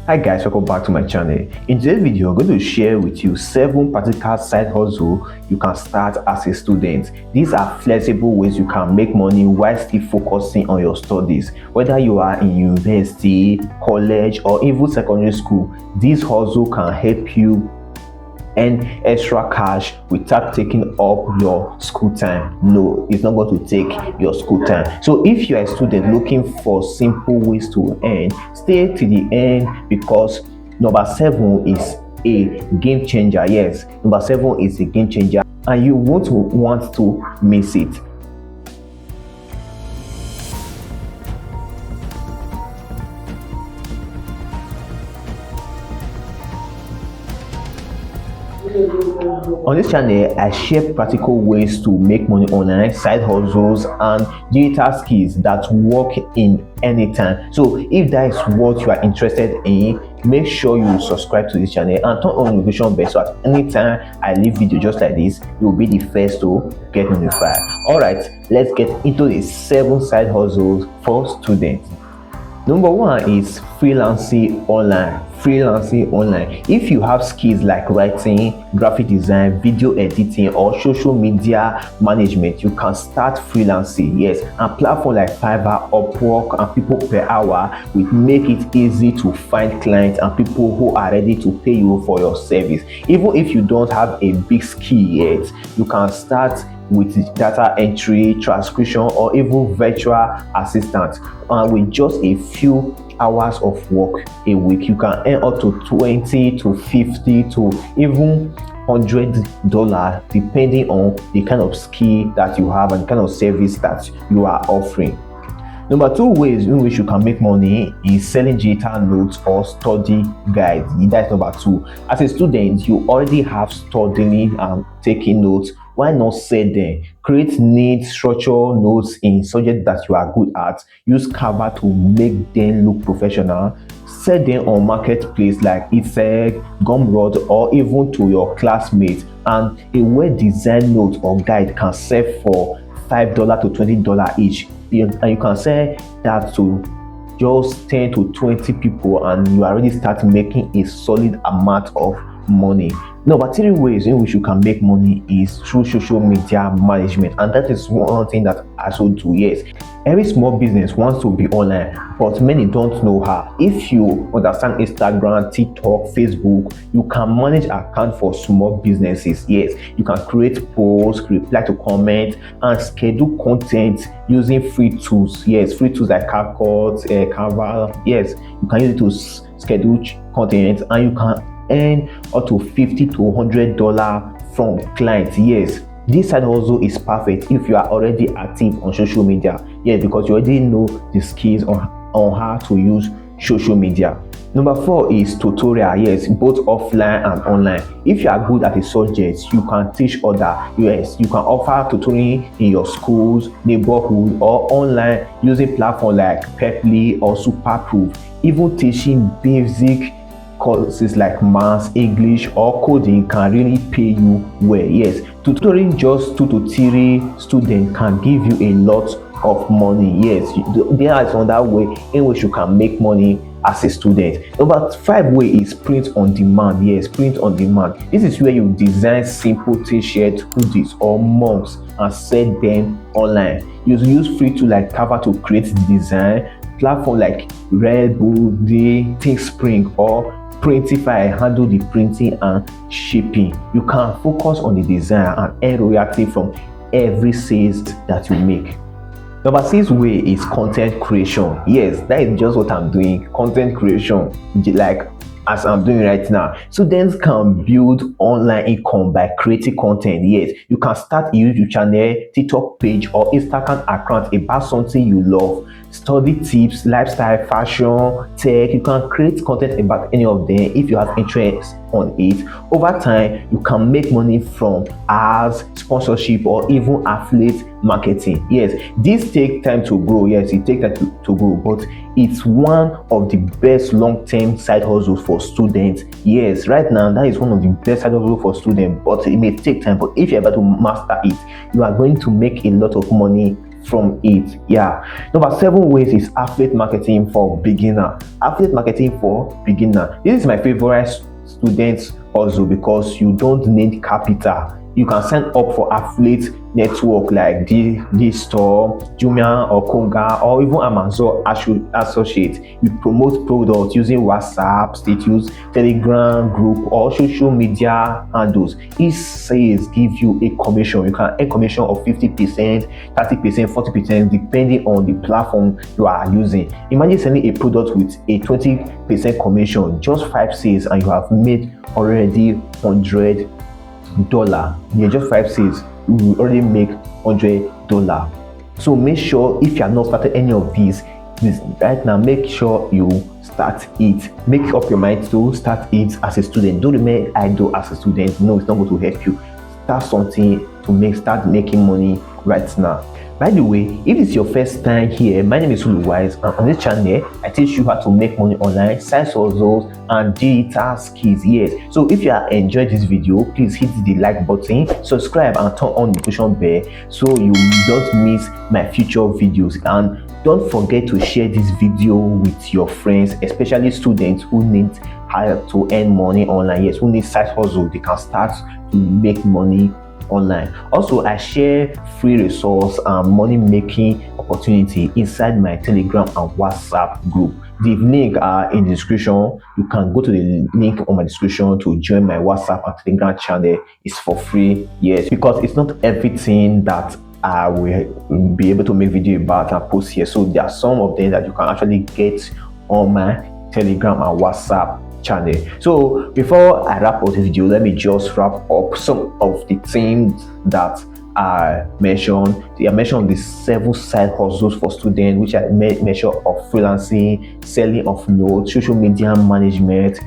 Hi guys, welcome back to my channel. In today's video, I'm going to share with you 7 practical side hustle you can start as a student. These are flexible ways you can make money while still focusing on your studies. Whether you are in university, college, or even secondary school, this hustle can help you earn extra cash without taking up your school time. No, it's not going to take your school time. So if you're a student looking for simple ways to earn, stay to the end, because number 7 is a game changer. Yes, number 7 is a game changer and you won't want to miss it. On this channel, I share practical ways to make money online, side hustles, and digital skills that work in any time. So if that is what you are interested in, make sure you subscribe to this channel and turn on notification bell, so at any time I leave video just like this, you'll be the first to get notified. Alright, let's get into the 7 side hustles for students. Number 1 is freelancing online. If you have skills like writing, graphic design, video editing, or social media management, you can start freelancing. Yes, and platforms like Fiverr, Upwork, and People Per Hour will make it easy to find clients and people who are ready to pay you for your service. Even if you don't have a big skill yet, you can start with data entry, transcription, or even virtual assistant. And with just a few hours of work a week, you can earn up to $20 to $50 to even $100, depending on the kind of skill that you have and the kind of service that you are offering. Number 2 ways in which you can make money is selling digital notes or study guides. That's number 2. As a student, you already have studying and taking notes. Why not sell them? Create neat, structured notes in subjects that you are good at. Use Canva to make them look professional. Sell them on marketplace like Etsy, Gumroad, or even to your classmates. And a well-designed note or guide can sell for $5 to $20 each. And you can sell that to just 10 to 20 people, and you already start making a solid amount of money. Number 3 ways in which you can make money is through social media management, and that is one thing that I also do. Yes, every small business wants to be online, but many don't know how. If you understand Instagram, TikTok, Facebook, you can manage account for small businesses. Yes, you can create posts, reply to comments, and schedule content using free tools. Yes, free tools like CapCut, Canva. Yes, you can use it to schedule content, and you can earn up to $50 to $100 from clients. Yes, this side hustle is perfect if you are already active on social media. Yes, because you already know the skills on how to use social media. Number 4 is tutorial. Yes, both offline and online. If you are good at a subject, you can teach others. Yes, you can offer tutoring in your schools, neighborhood, or online using platforms like Peply or Superproof. Even teaching basic courses like maths, English, or coding can really pay you well. Yes, tutoring just 2 to 3 students can give you a lot of money. Yes, there is another way in which you can make money as a student. Number 5 way is print on demand. Yes, print on demand. This is where you design simple t-shirts, hoodies, or mugs and sell them online. You use free tools like Canva to create the design. Platform like Redbook, Thinkspring, or Printify handle the printing and shipping. You can focus on the design and earn royalty from every sales that you make. Number 6 way is content creation. Yes, that is just what I'm doing, content creation, like as I'm doing right now. Students can build online income by creating content. Yes, you can start a YouTube channel, TikTok page, or Instagram account about something you love. Study tips, lifestyle, fashion, tech. You can create content about any of them if you have interest on it. Over time, you can make money from ads, sponsorship, or even affiliate marketing. Yes, this takes time to grow. Yes, it takes time to grow, but it's one of the best long-term side hustles for students. Yes, right now that is one of the best side hustles for students, but it may take time. But if you're able to master it, you are going to make a lot of money from it. Yeah. Number 7 ways is affiliate marketing for beginner. Affiliate marketing for beginner. This is my favorite students also because you don't need capital. You can sign up for affiliate network like this store, Jumia or Konga or even Amazon associate. You promote products using WhatsApp status, Telegram group or social media handles. Each sales give you a commission. You can earn commission of 50%, 30%, 40% depending on the platform you are using. Imagine selling a product with a 20% commission, just 5 sales and you have made already $100. Yeah, just 5 sales you will already make $100. So make sure if you have not started any of these right now, make sure you start it. Make up your mind to start it as a student. Don't remain idle as a student. No, it's not going to help you. Start something to start making money right now. By the way, if it's your first time here, my name is Wise, and on this channel I teach you how to make money online, side hustles and digital skills. Yes, so if you are enjoyed this video, please hit the like button, subscribe and turn on the notification bell so you don't miss my future videos. And don't forget to share this video with your friends, especially students who need how to earn money online. Yes, who need side hustle, they can start to make money online. Also, I share free resource and money making opportunity inside my Telegram and WhatsApp group. The link are in the description. You can go to the link on my description to join my WhatsApp and Telegram channel. It's for free. Yes, because it's not everything that I will be able to make video about and post here. So there are some of them that you can actually get on my Telegram and WhatsApp channel. So before I wrap up this video, let me just wrap up some of the things that I mentioned. I mentioned the 7 side hustles for students, which I measure of freelancing, selling of notes, social media management,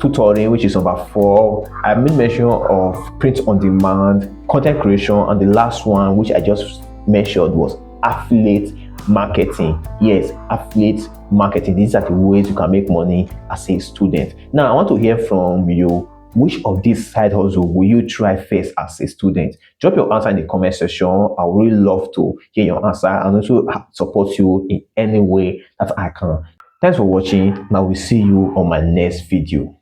tutoring, which is number 4. I made mention of print on demand, content creation, and the last one, which I just mentioned, was affiliate marketing. Yes, affiliate marketing. These are the ways you can make money as a student. Now I want to hear from you. Which of these side hustles will you try first as a student? Drop your answer in the comment section. I would really love to hear your answer and also support you in any way that I can. Thanks for watching. Now we see you on my next video.